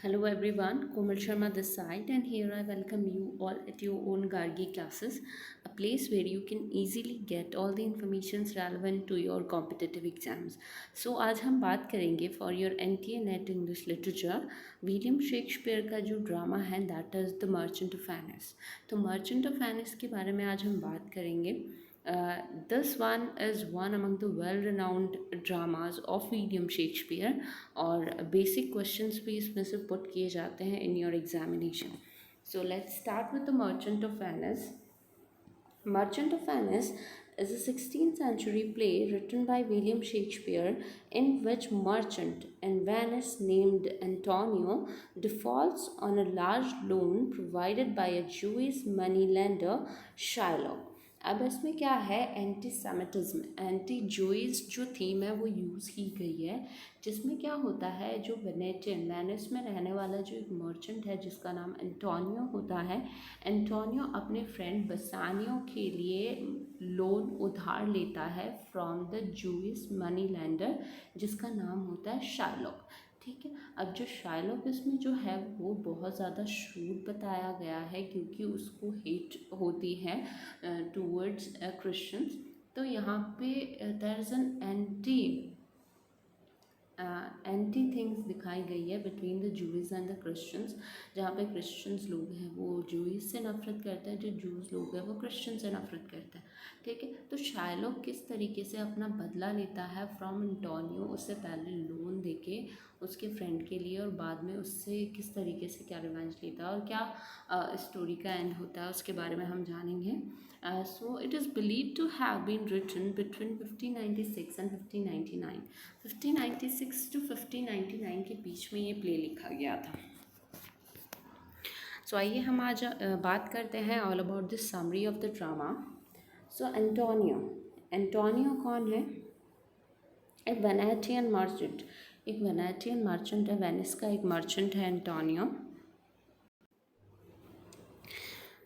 Hello everyone, Komal Sharma this side, and here I welcome you all at your own Gargi classes, a place where you can easily get all the informations relevant to your competitive exams. So आज हम बात करेंगे for your NTA NET English Literature William Shakespeare का जो drama है that is The Merchant of Venice. तो Merchant of Venice के बारे में आज हम बात करेंगे. This one is one among the well-renowned dramas of William Shakespeare और basic questions भी इसमें से put किए जाते हैं in your examination. So let's start with The Merchant of Venice. Merchant of Venice is a 16th century play written by William Shakespeare in which merchant in Venice named Antonio defaults on a large loan provided by a Jewish moneylender Shylock. अब इसमें क्या है, anti Semitism anti Joy's जो theme है वो use की गई है, जिसमें क्या होता है जो वेनिस में रहने वाला जो एक मर्चेंट है जिसका नाम एंटोनियो होता है, एंटोनियो अपने फ्रेंड बसानियो के लिए लोन उधार लेता है from the Jewish money lender जिसका नाम होता है शाइलॉक. ठीक है. अब जो शाइलॉक इसमें जो है वो बहुत ज़्यादा श्रूड बताया गया है क्योंकि उसको हेट होती है टूवर्ड्स क्रिश्चियंस. तो यहाँ पे there is an anti things दिखाई गई है between the Jews and the Christians, जहाँ पे क्रिश्चियंस लोग हैं वो जूइस से नफरत करते हैं, जो जूस लोग हैं वो क्रिश्चियन से नफरत करते हैं. ठीक है. तो शाइलॉक किस तरीके से अपना बदला लेता है फ्रॉम एंटोनियो, उससे पहले लोन देके उसके फ्रेंड के लिए और बाद में उससे किस तरीके से क्या रिवेंज लेता है और क्या स्टोरी का एंड होता है उसके बारे में हम जानेंगे. So it is believed to have been written between 1596 and 1599. 1596 to 1599 के बीच में ये प्ले लिखा गया था. सो आइए हम आज बात करते हैं all about this summary of the drama. So Antonio कौन है? एक वेनेटियन मर्चेंट है, वेनिस का एक मर्चेंट है Antonio.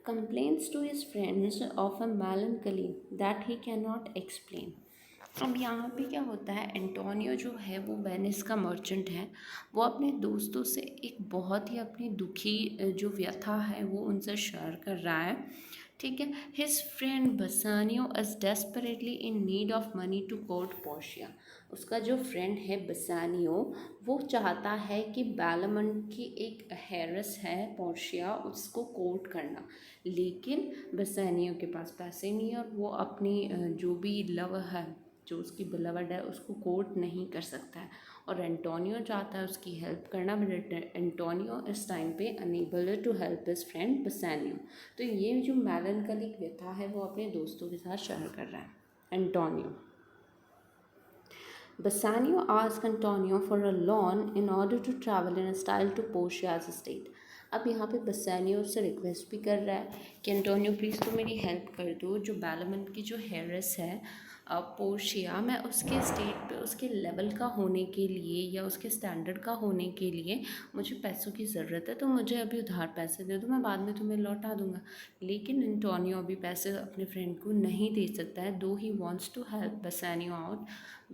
Complains to his friends of a melancholy that he cannot explain. अब यहाँ पे क्या होता है, एंटोनियो जो है वो वेनिस का मर्चेंट है, वो अपने दोस्तों से एक बहुत ही अपनी दुखी जो व्यथा है वो उनसे शेयर कर रहा है. ठीक है. His friend Bassanio is desperately in need of money to court Portia. उसका जो फ्रेंड है बसानियो वो चाहता है कि बैलमंट की एक हेरस है पोर्शिया उसको कोर्ट करना, लेकिन बसानियो के पास पैसे नहीं है और वो अपनी जो भी लव है जो उसकी बिलवड है उसको कोर्ट नहीं कर सकता है और एंटोनियो चाहता है उसकी हेल्प करना, बट एंटोनियो इस टाइम पे unable to help his friend Bassanio. तो ये जो मेलनकलिक व्यथा है वो अपने दोस्तों के साथ शेयर कर रहा है Antonio. Bassanio asked Antonio for a loan in order to travel in a style to Portia's estate. अब यहाँ पे बसानियो से रिक्वेस्ट भी कर रहा है कि एंटोनियो प्लीज़ तो मेरी हेल्प कर दो, जो बैलमंट की जो हेरस है पोर्शिया, मैं उसके स्टेट पे उसके लेवल का होने के लिए या उसके स्टैंडर्ड का होने के लिए मुझे पैसों की ज़रूरत है, तो मुझे अभी उधार पैसे दे दो, मैं बाद में तुम्हें लौटा दूंगा. लेकिन एंटोनियो अभी पैसे अपने फ्रेंड को नहीं दे सकता है, though he wants to help Bassanio out.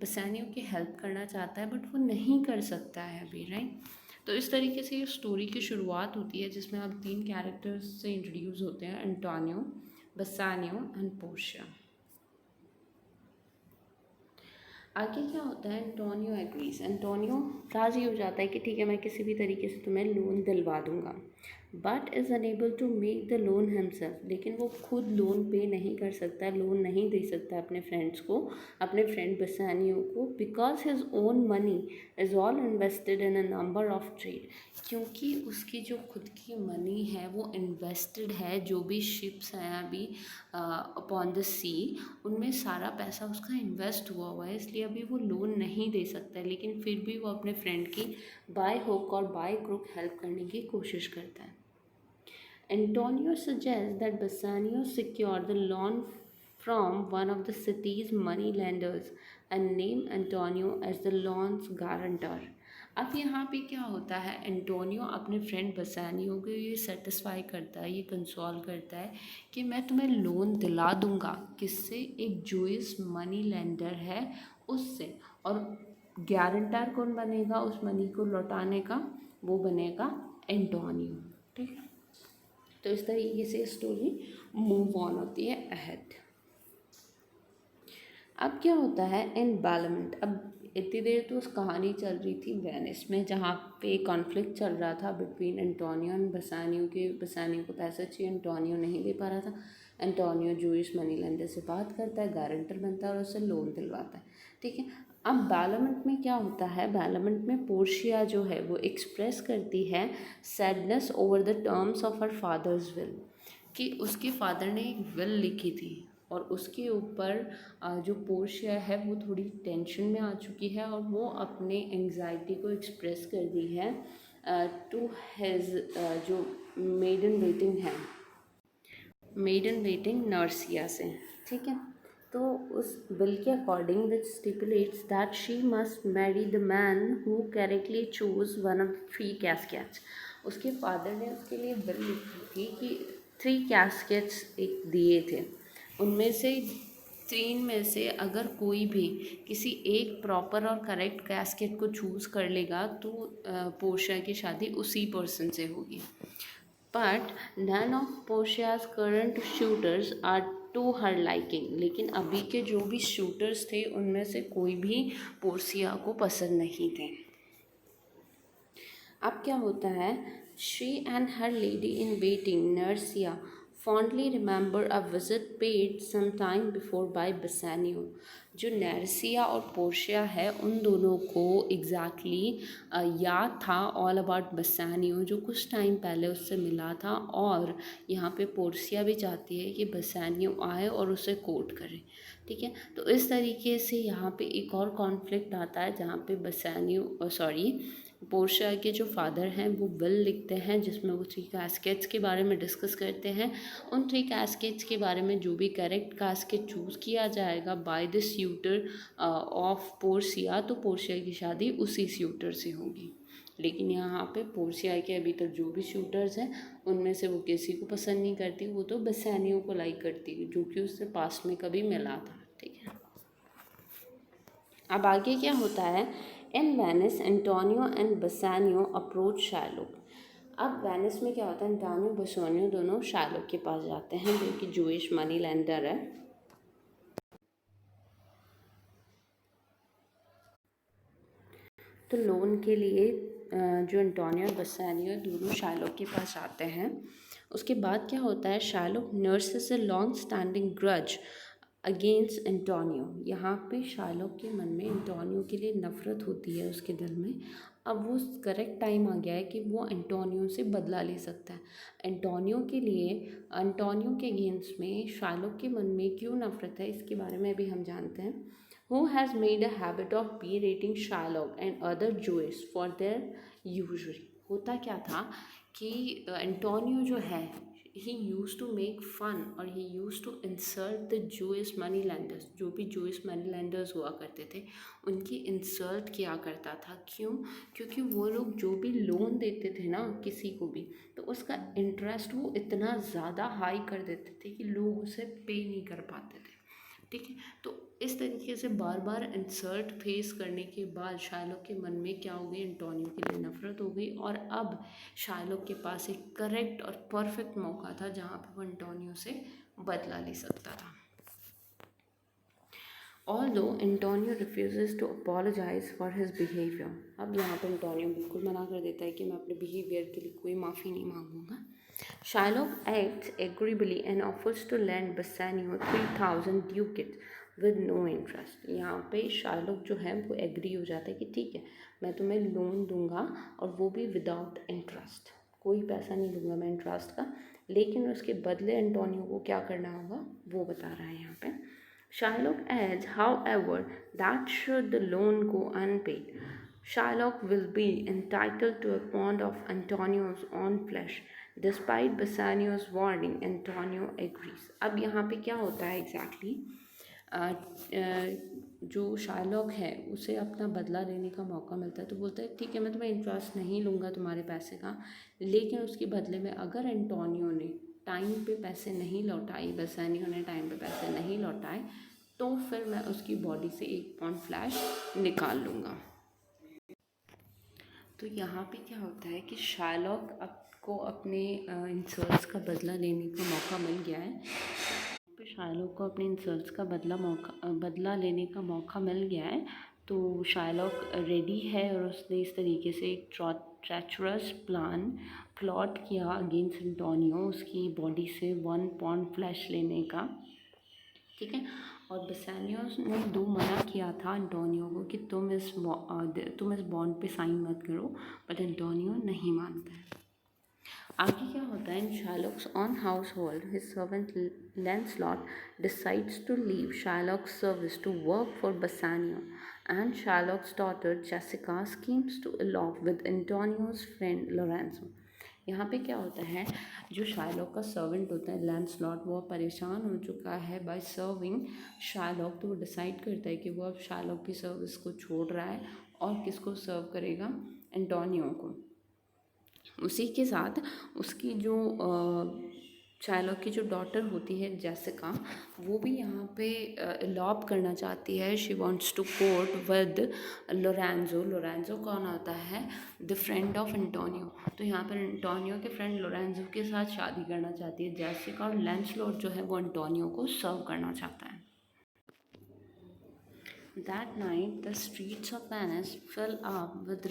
Bassanio की हेल्प करना चाहता है बट वो नहीं कर सकता है अभी, राइट. तो इस तरीके से ये स्टोरी की शुरुआत होती है जिसमें अब 3 कैरेक्टर्स से इंट्रोड्यूस होते हैं, एंटोनियो, बसानियो एंड पोर्शिया. आगे क्या होता है, एंटोनियो एग्रीज, एंटोनियो राज़ी हो जाता है कि ठीक है मैं किसी भी तरीके से तुम्हें लोन दिलवा दूंगा, but is unable to make the loan himself. लेकिन वो खुद लोन पे नहीं कर सकता, लोन नहीं दे सकता अपने फ्रेंड्स को, अपने फ्रेंड बसानियो को, because his own money is all invested in a number of trade. क्योंकि उसकी जो खुद की मनी है वो इन्वेस्टेड है, जो भी शिप्स हैं अभी अपॉन द सी उनमें सारा पैसा उसका इन्वेस्ट हुआ है, इसलिए अभी वो लोन नहीं दे सकता है. लेकिन फिर भी वो अपने फ्रेंड की बाय हुक और बाय क्रुक हेल्प करने की कोशिश करता है. Antonio suggests that Bassanio secure the loan from one of the city's money lenders and name Antonio as the loan's guarantor. अब यहाँ पे क्या होता है, एंटोनियो अपने फ्रेंड बसानियो को ये सेटिस्फाई करता है, ये कंसोल करता है कि मैं तुम्हें लोन दिला दूंगा, किससे, एक जूइस मनी लेंडर है उससे, और गारंटर कौन बनेगा उस मनी को लौटाने का, वो बनेगा एंटोनियो। ठीक है, तो इस तरीके से स्टोरी मूव ऑन होती है अहेड। अब क्या होता है एनवायरनमेंट। अब इतनी देर तो उस कहानी चल रही थी वेनिस में, जहाँ पे कॉन्फ्लिक्ट चल रहा था बिटवीन एंटोनियो एंड बसानियो के। बसानियो को पैसा चाहिए, एंटोनियो नहीं दे पा रहा था। एंटोनियो जूइश मनी लेंडर से बात करता है, गारंटर बनता है और उससे लोन दिलवाता है। ठीक है, अब बैलमेंट में क्या होता है, बैलमेंट में पोर्शिया जो है वो एक्सप्रेस करती है sadness over the terms of her father's will, कि उसके फादर ने एक विल लिखी थी और उसके ऊपर जो पोर्शिया है वो थोड़ी टेंशन में आ चुकी है और वो अपने एंग्जाइटी को एक्सप्रेस कर दी है टू हिज जो मेडन वेटिंग है, मेडन वेटिंग नर्सिया से। ठीक है, तो उस बिल के according which stipulates that she must marry the man who correctly choose one of 3 caskets. उसके फादर ने उसके लिए बिल लिखी थी कि 3 कैस्केट्स एक दिए थे, उनमें से 3 में से अगर कोई भी किसी एक प्रॉपर और करेक्ट कैस्केट को चूज़ कर लेगा तो पोर्शिया की शादी उसी पर्सन से होगी। But none of Portia's current suitors are to her liking. लेकिन अभी के जो भी शूटर्स थे उनमें से कोई भी पोर्शिया को पसंद नहीं थे। अब क्या होता है, she and her lady in waiting नर्सिया fondly remember a visit paid some time before by Bassanio। जो नर्सिया और पोर्शिया है उन दोनों को याद था ऑल अबाउट बसानियो, जो कुछ टाइम पहले उससे मिला था। और यहाँ पे पोर्शिया भी चाहती है कि बसानियो आए और उसे कोर्ट करे। ठीक है, तो इस तरीके से यहाँ पे एक और कॉन्फ्लिक्ट आता है जहाँ पे पोर्शिया के जो फादर हैं वो विल लिखते हैं जिसमें वो 3 कैस्केट्स के बारे में डिस्कस करते हैं। उन 3 कैस्केट्स के बारे में जो भी करेक्ट कैस्केट चूज़ किया जाएगा बाय द स्यूटर ऑफ पोर्शिया, तो पोर्शिया की शादी उसी स्यूटर से होगी। लेकिन यहाँ पे पोर्शिया के अभी तक जो भी शूटर्स हैं उनमें से वो किसी को पसंद नहीं करती, वो तो बसानियो को लाइक करती है जो कि उससे पास्ट में कभी मिला था। ठीक है, अब आगे क्या होता है, in Venice Antonio and Bassanio approach Shylock. अब वेनिस में क्या होता है, एंटोनियो बसानियो दोनों शार्लोक के पास जाते हैं जो कि जूइश मनी लेंडर है। तो लोन के लिए जो एंटोनियो और बसानियो दोनों शार्लोक के पास आते हैं। उसके बाद क्या होता है, Sherlock nurses a long standing grudge against Antonio. यहाँ पे शार्लोक के मन में एंटोनियो के लिए नफ़रत होती है उसके दिल में। अब वो करेक्ट टाइम आ गया है कि वो एंटोनियो से बदला ले सकता है। एंटोनियो के अगेंस्ट में शार्लोक के मन में क्यों नफ़रत है इसके बारे में भी हम जानते हैं। Who has made a habit of berating Shylock and other Jews for their usury। होता क्या था कि एंटोनियो जो है he used to make fun और he used to insult the Jewish money lenders। जो भी Jewish money lenders हुआ करते थे उनकी इंसल्ट किया करता था। क्यों? क्योंकि वो लोग जो भी लोन देते थे ना किसी को भी, तो उसका इंटरेस्ट वो इतना ज़्यादा हाई कर देते थे कि लोग उसे पे नहीं कर पाते थे। ठीक है, तो इस तरीके से बार बार इंसल्ट फेस करने के बाद शार्लोक के मन में क्या हो गई, एंटोनियो के लिए नफरत हो गई। और अब शार्लोक के पास एक करेक्ट और परफेक्ट मौका था जहाँ पे वो एंटोनियो से बदला ले सकता था। Although Antonio refuses to apologize for his behavior। अब यहाँ पर एंटोनियो बिल्कुल मना कर देता है कि मैं अपने बिहेवियर के लिए कोई माफ़ी नहीं मांगूंगा। Shylock acts agreeably and offers to lend Bassanio 3000 ducats with no interest। यहाँ पे शार्लोक जो है वो एग्री हो जाता है कि ठीक है मैं तुम्हें लोन दूंगा और वो भी विदाउट इंटरेस्ट, कोई पैसा नहीं दूंगा मैं इंटरेस्ट का, लेकिन उसके बदले एंटोनियो को क्या करना होगा वो बता रहा है यहाँ पे। Shylock adds, however, that should the loan go unpaid, Shylock will be entitled to a pound of Antonio's own flesh। Despite Bassanio's warning, Antonio agrees। अब यहाँ पे क्या होता है एग्जैक्टली जो शार्लॉक है उसे अपना बदला लेने का मौका मिलता है, तो बोलता है ठीक है मैं तुम्हें इंटरेस्ट नहीं लूँगा तुम्हारे पैसे का, लेकिन उसके बदले में अगर एंटोनियो ने टाइम पे पैसे नहीं लौटाए, बसानियो ने टाइम पे पैसे नहीं लौटाए, तो फिर मैं उसकी बॉडी से 1 पाउंड फ्लैश निकाल लूँगा। तो यहाँ पे क्या होता है कि शार्लॉक को अपने इंसल्ट्स का बदला लेने का मौका मिल गया है। तो शार्लॉक को अपने इंसल्ट्स का बदला लेने का मौका मिल गया है। तो शार्लॉक रेडी है और उसने इस तरीके से एक ट्रेचरस प्लॉट किया अगेंस्ट एंटोनियो, उसकी बॉडी से 1 पाउंड फ्लैश लेने का। ठीक है। और बेसानियोस ने मना किया था एंटोनियो को कि तुम इस बॉन्ड पे साइन मत करो, बट एंटोनियो नहीं मानता है। आगे क्या होता है, in Shylock's own household his servant Launcelot decides to leave Shylock's service to work for Bassanio and Shylock's daughter Jessica schemes to elope with Antonio's friend Lorenzo. यहाँ पे क्या होता है, जो शार्लॉक का सर्वेंट होता है लैंसलॉट, वो परेशान हो चुका है बाय सर्विंग शार्लॉक। तो वो डिसाइड करता है कि वो अब शार्लॉक की सर्विस को छोड़ रहा है और किसको सर्व करेगा, एंटोनियो को। उसी के साथ उसकी जो शार्लॉक की जो डॉटर होती है जेसिका, वो भी यहाँ पे एलॉप करना चाहती है। She wants to court with Lorenzo. Lorenzo कौन होता है, द फ्रेंड ऑफ एंटोनियो। तो यहाँ पर एंटोनियो के फ्रेंड लोरेंजो के साथ शादी करना चाहती है जेसिका, और लैंसलॉट जो है वो एंटोनियो को सर्व करना चाहता है। That night, the streets of Venice fill up with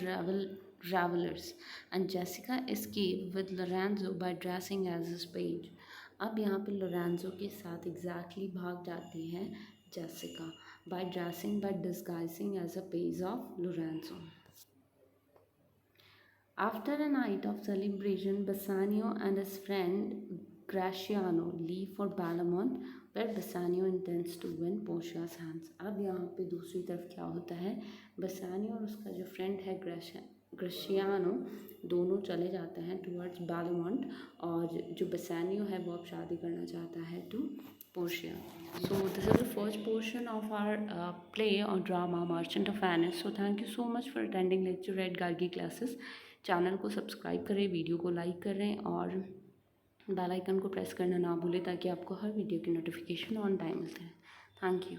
revelers, and Jessica escaped with Lorenzo by dressing as his page. अब यहाँ पे लोरेंजो के साथ एग्जैक्टली भाग जाती है Jessica by disguising as a page of Lorenzo. After a night of celebration, Bassanio and his friend Graciano leave for Balamont, where Bassanio intends to win Portia's hands. अब यहाँ पे दूसरी तरफ क्या होता है, बसानियो और उसका जो फ्रेंड है ग्रेशियानो, दोनों चले जाते हैं टूवर्ड्स बालामोंट, और जो बसानियो है वो अब शादी करना चाहता है to Portia. So this is the first portion of our play or drama Merchant of Venice. So thank you so much for attending lecture at Gargi classes. Channel को सब्सक्राइब करें, वीडियो को लाइक करें और bell icon को press करना ना भूलें ताकि आपको हर वीडियो की नोटिफिकेशन ऑन टाइम मिलते हैं। Thank you.